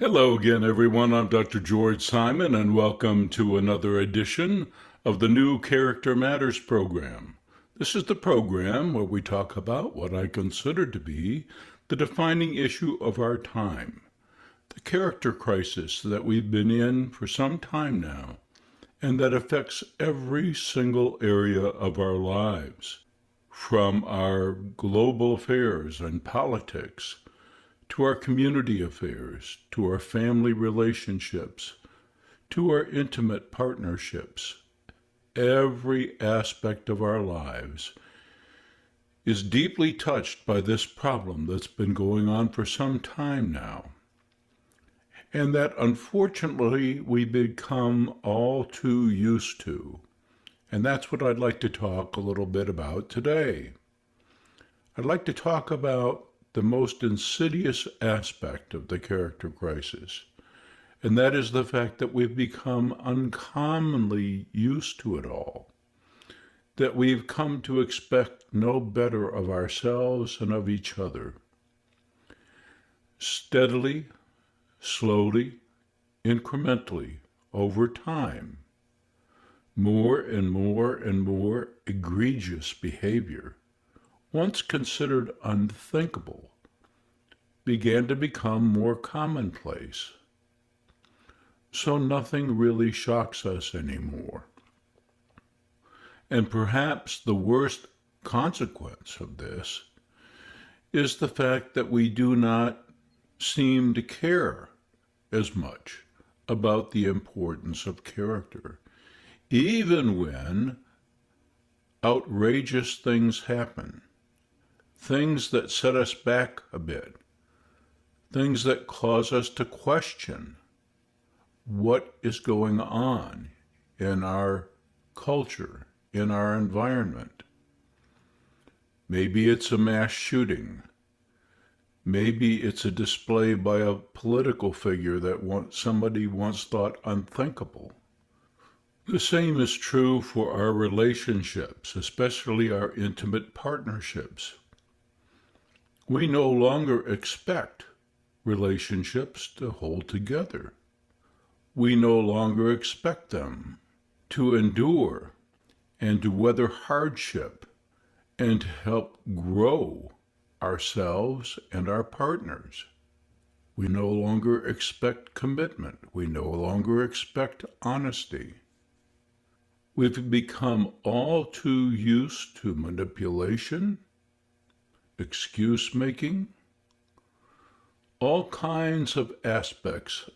Hello again, everyone. I'm Dr. George Simon, and welcome to another edition of the new Character Matters program. This is the program where we talk about what I consider to be the defining issue of our time, the character crisis that we've been in for some time now, and that affects every single area of our lives, from our global affairs and politics to our community affairs, to our family relationships, to our intimate partnerships. Every aspect of our lives is deeply touched by this problem that's been going on for some time now, and that unfortunately we become all too used to. And that's what I'd like to talk a little bit about today. I'd like to talk about the most insidious aspect of the character crisis, and that is the fact that we've become uncommonly used to it all, that we've come to expect no better of ourselves and of each other. Steadily, slowly, incrementally, over time, more and more and more egregious behavior, once considered unthinkable, began to become more commonplace. So nothing really shocks us anymore. And perhaps the worst consequence of this is the fact that we do not seem to care as much about the importance of character, even when outrageous things happen. Things that set us back a bit, things that cause us to question what is going on in our culture, in our environment. Maybe it's a mass shooting. Maybe it's a display by a political figure that somebody once thought unthinkable. The same is true for our relationships, especially our intimate partnerships. We no longer expect relationships to hold together. We no longer expect them to endure and to weather hardship and to help grow ourselves and our partners. We no longer expect commitment. We no longer expect honesty. We've become all too used to manipulation, excuse making, all kinds of aspects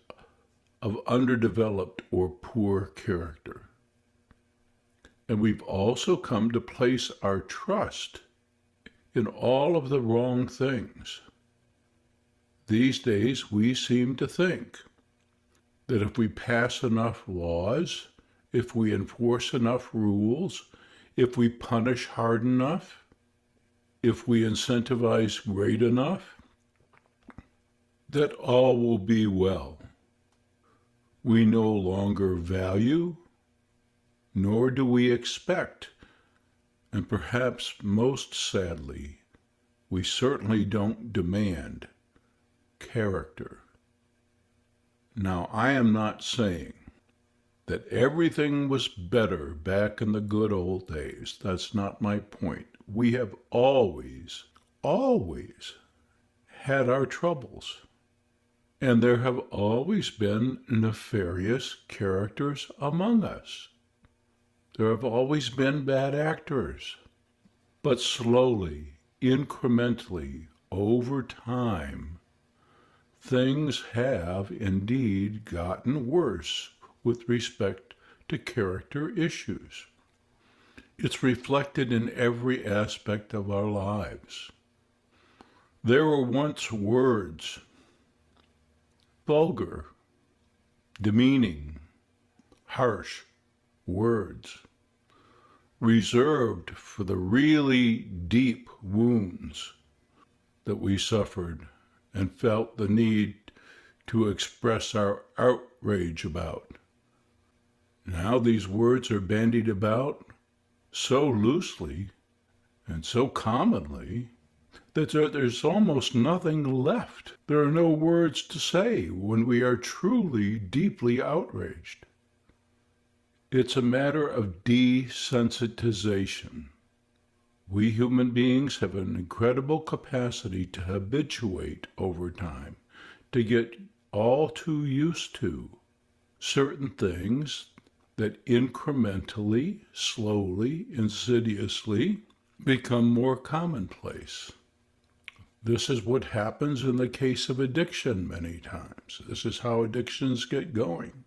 of underdeveloped or poor character. And we've also come to place our trust in all of the wrong things. These days, we seem to think that if we pass enough laws, if we enforce enough rules, if we punish hard enough, if we incentivize great enough, that all will be well. We no longer value, nor do we expect, and perhaps most sadly, we certainly don't demand character. Now, I am not saying that everything was better back in the good old days. That's not my point. We have always had our troubles. And there have always been nefarious characters among us. There have always been bad actors. But slowly, incrementally, over time, things have indeed gotten worse with respect to character issues. It's reflected in every aspect of our lives. There were once words, vulgar, demeaning, harsh words, reserved for the really deep wounds that we suffered and felt the need to express our outrage about. Now these words are bandied about so loosely and so commonly that there's almost nothing left. There are no words to say when we are truly deeply outraged. It's a matter of desensitization. We human beings have an incredible capacity to habituate over time, to get all too used to certain things that incrementally, slowly, insidiously become more commonplace. This is what happens in the case of addiction many times. This is how addictions get going.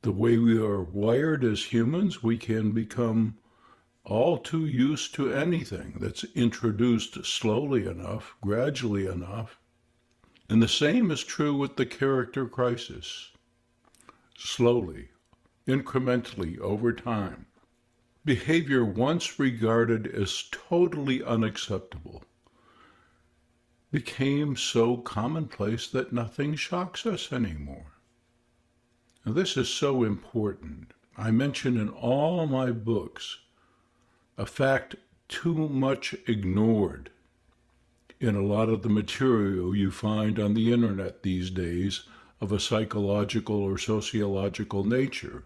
The way we are wired as humans, we can become all too used to anything that's introduced slowly enough, gradually enough. And the same is true with the character crisis. Slowly, incrementally, over time. Behavior once regarded as totally unacceptable became so commonplace that nothing shocks us anymore. Now, this is so important. I mention in all my books a fact too much ignored in a lot of the material you find on the internet these days of a psychological or sociological nature.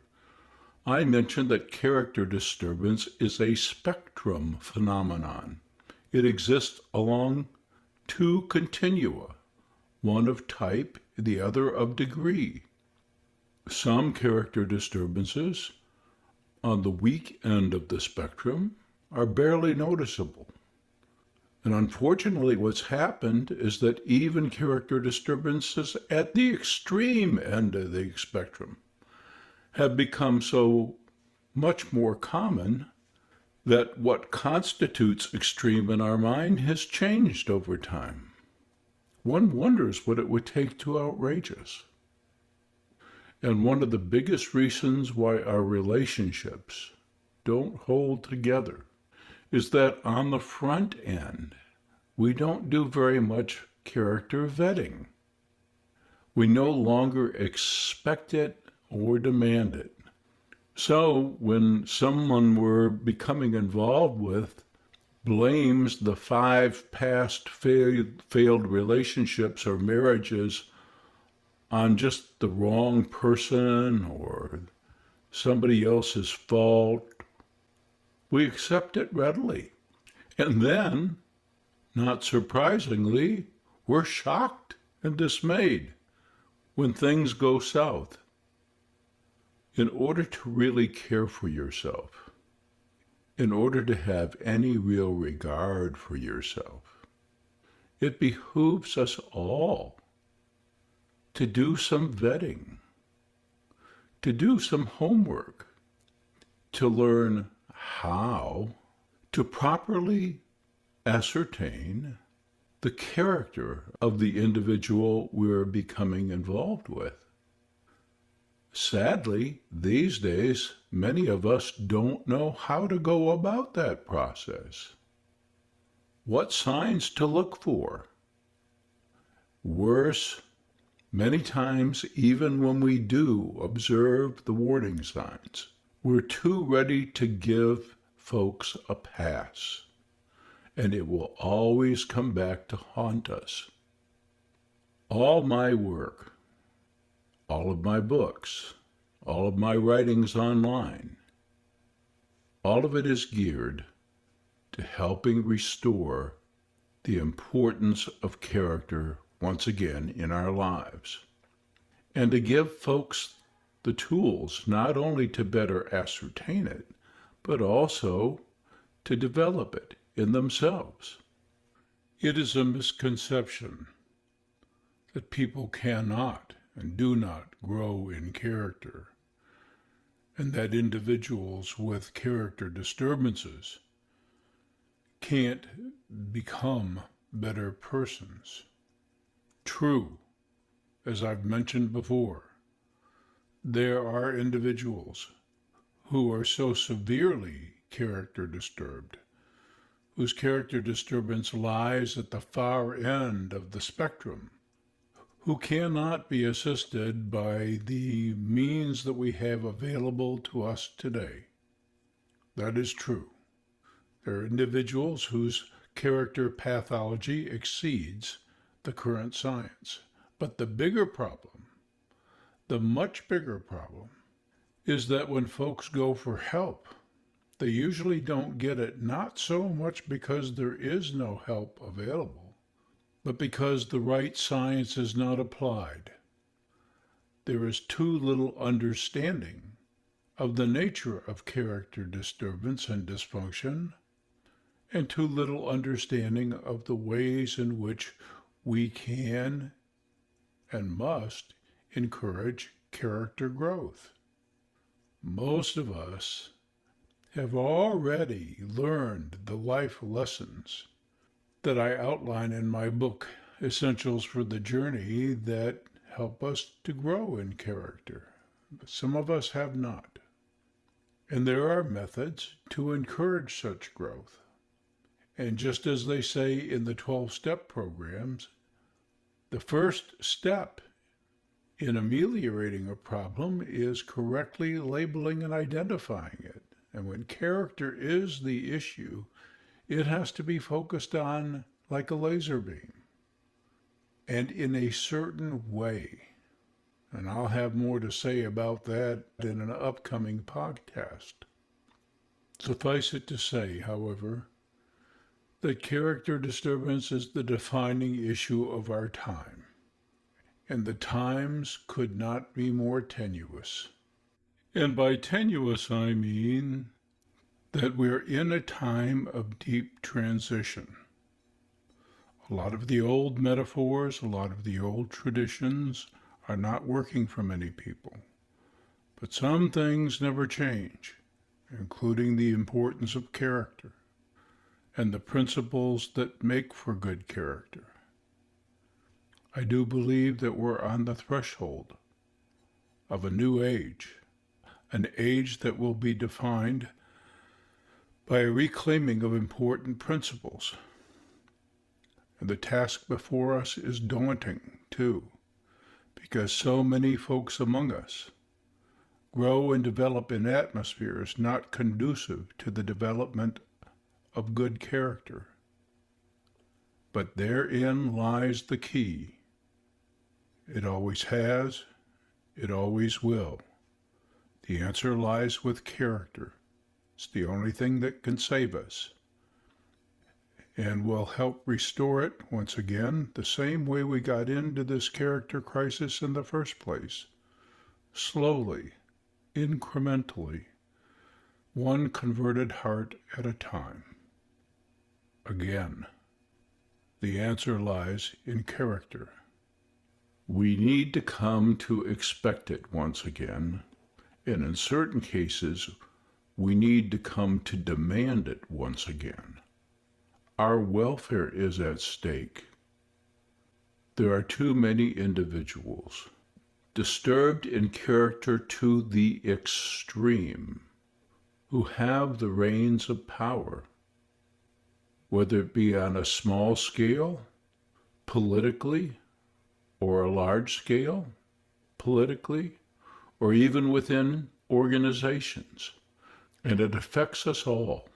I mentioned that character disturbance is a spectrum phenomenon. It exists along two continua, one of type, the other of degree. Some character disturbances on the weak end of the spectrum are barely noticeable. And unfortunately, what's happened is that even character disturbances at the extreme end of the spectrum have become so much more common that what constitutes extreme in our mind has changed over time. One wonders what it would take to outrage us. And one of the biggest reasons why our relationships don't hold together is that on the front end, we don't do very much character vetting. We no longer expect it or demand it. So when someone we're becoming involved with blames the 5 past failed relationships or marriages on just the wrong person or somebody else's fault, we accept it readily. And then, not surprisingly, we're shocked and dismayed when things go south. In order to really care for yourself, in order to have any real regard for yourself, it behooves us all to do some vetting, to do some homework, to learn how to properly ascertain the character of the individual we're becoming involved with. Sadly, these days, many of us don't know how to go about that process. What signs to look for? Worse, many times, even when we do observe the warning signs, we're too ready to give folks a pass, and it will always come back to haunt us. All my work, all of my books, all of my writings online, all of it is geared to helping restore the importance of character once again in our lives, and to give folks the tools not only to better ascertain it, but also to develop it in themselves. It is a misconception that people cannot and do not grow in character, and that individuals with character disturbances can't become better persons. True, as I've mentioned before, there are individuals who are so severely character disturbed, whose character disturbance lies at the far end of the spectrum, who cannot be assisted by the means that we have available to us today. That is true. There are individuals whose character pathology exceeds the current science. But the bigger problem, the much bigger problem, is that when folks go for help, they usually don't get it, not so much because there is no help available, but because the right science is not applied. There is too little understanding of the nature of character disturbance and dysfunction, and too little understanding of the ways in which we can and must encourage character growth. Most of us have already learned the life lessons that I outline in my book, Essentials for the Journey, that help us to grow in character. But some of us have not. And there are methods to encourage such growth. And just as they say in the 12-step programs, the first step in ameliorating a problem is correctly labeling and identifying it. And when character is the issue, it has to be focused on like a laser beam and in a certain way. And I'll have more to say about that in an upcoming podcast. Suffice it to say, however, that character disturbance is the defining issue of our time, and the times could not be more tenuous. And by tenuous, I mean that we're in a time of deep transition. A lot of the old metaphors, a lot of the old traditions are not working for many people. But some things never change, including the importance of character and the principles that make for good character. I do believe that we're on the threshold of a new age, an age that will be defined by a reclaiming of important principles. And the task before us is daunting, too, because so many folks among us grow and develop in atmospheres not conducive to the development of good character. But therein lies the key. It always has, it always will. The answer lies with character. It's the only thing that can save us and will help restore it once again the same way we got into this character crisis in the first place. Slowly, incrementally, one converted heart at a time. Again, the answer lies in character. We need to come to expect it once again, and in certain cases, we need to come to demand it once again. Our welfare is at stake. There are too many individuals disturbed in character to the extreme who have the reins of power, whether it be on a small scale, politically, or a large scale, politically, or even within organizations. And it affects us all.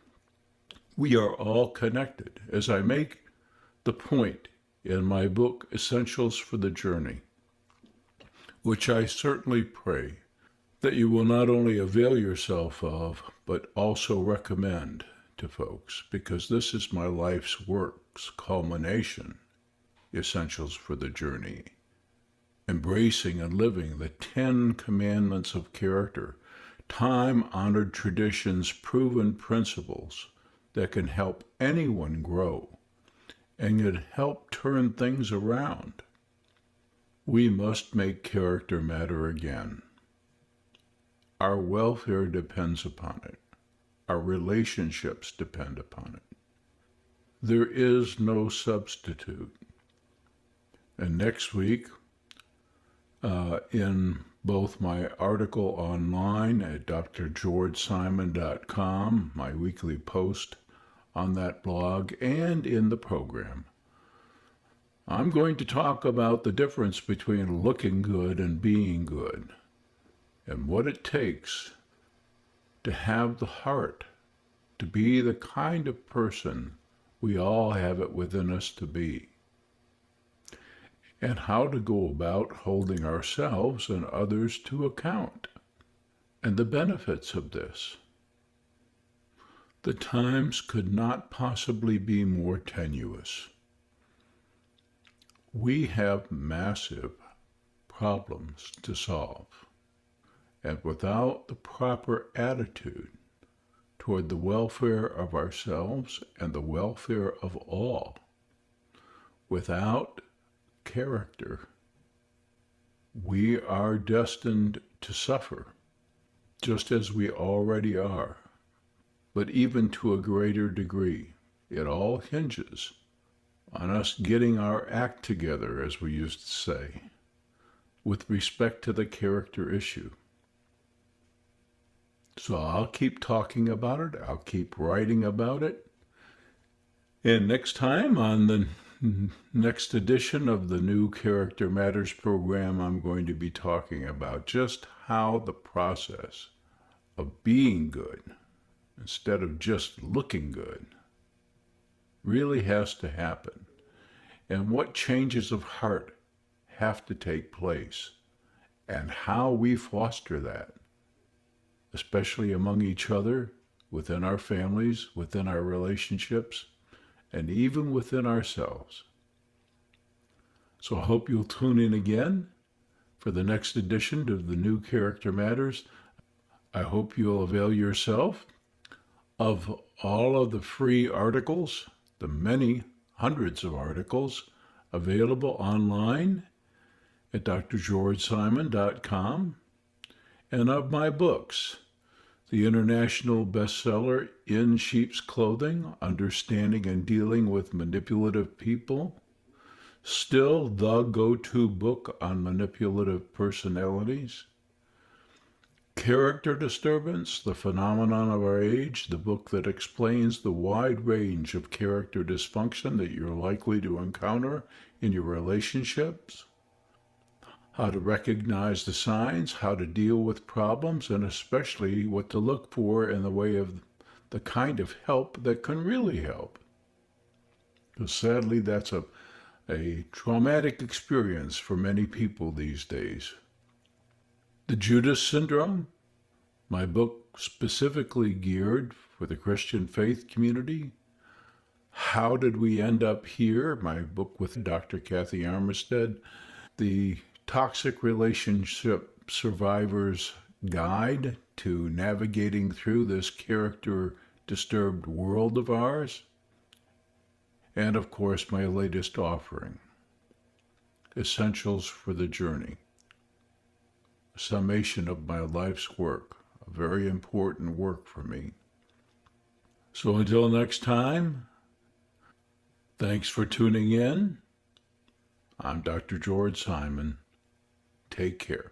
We are all connected, as I make the point in my book, Essentials for the Journey, which I certainly pray that you will not only avail yourself of, but also recommend to folks, because this is my life's work's culmination, Essentials for the Journey. Embracing and living the 10 commandments of character, time-honored traditions, proven principles that can help anyone grow and can help turn things around. We must make character matter again. Our welfare depends upon it. Our relationships depend upon it. There is no substitute. And next week, in both my article online at drgeorgesimon.com, my weekly post on that blog, and in the program, I'm going to talk about the difference between looking good and being good, and what it takes to have the heart to be the kind of person We all have it within us to be. And how to go about holding ourselves and others to account, and the benefits of this. The times could not possibly be more tenuous. We have massive problems to solve, and without the proper attitude toward the welfare of ourselves and the welfare of all, without character, we are destined to suffer, just as we already are, but even to a greater degree. It all hinges on us getting our act together, as we used to say, with respect to the character issue. So I'll keep talking about it. I'll keep writing about it. And next time on the next edition of the new Character Matters program, I'm going to be talking about just how the process of being good, instead of just looking good, really has to happen, and what changes of heart have to take place, and how we foster that, especially among each other, within our families, within our relationships, and even within ourselves. So I hope you'll tune in again for the next edition of the new Character Matters. I hope you'll avail yourself of all of the free articles, the many hundreds of articles available online at drgeorgesimon.com, and of my books, the international bestseller In Sheep's Clothing, Understanding and Dealing with Manipulative People, still the go-to book on manipulative personalities, Character Disturbance, The Phenomenon of Our Age, the book that explains the wide range of character dysfunction that you're likely to encounter in your relationships, how to recognize the signs, how to deal with problems, and especially what to look for in the way of the kind of help that can really help. Because sadly, that's a traumatic experience for many people these days. The Judas Syndrome, my book specifically geared for the Christian faith community. How Did We End Up Here? My book with Dr. Kathy Armistead. The Toxic Relationship Survivor's Guide to Navigating Through This Character Disturbed World of Ours. And of course, my latest offering, Essentials for the Journey. A summation of my life's work, a very important work for me. So until next time, thanks for tuning in. I'm Dr. George Simon. Take care.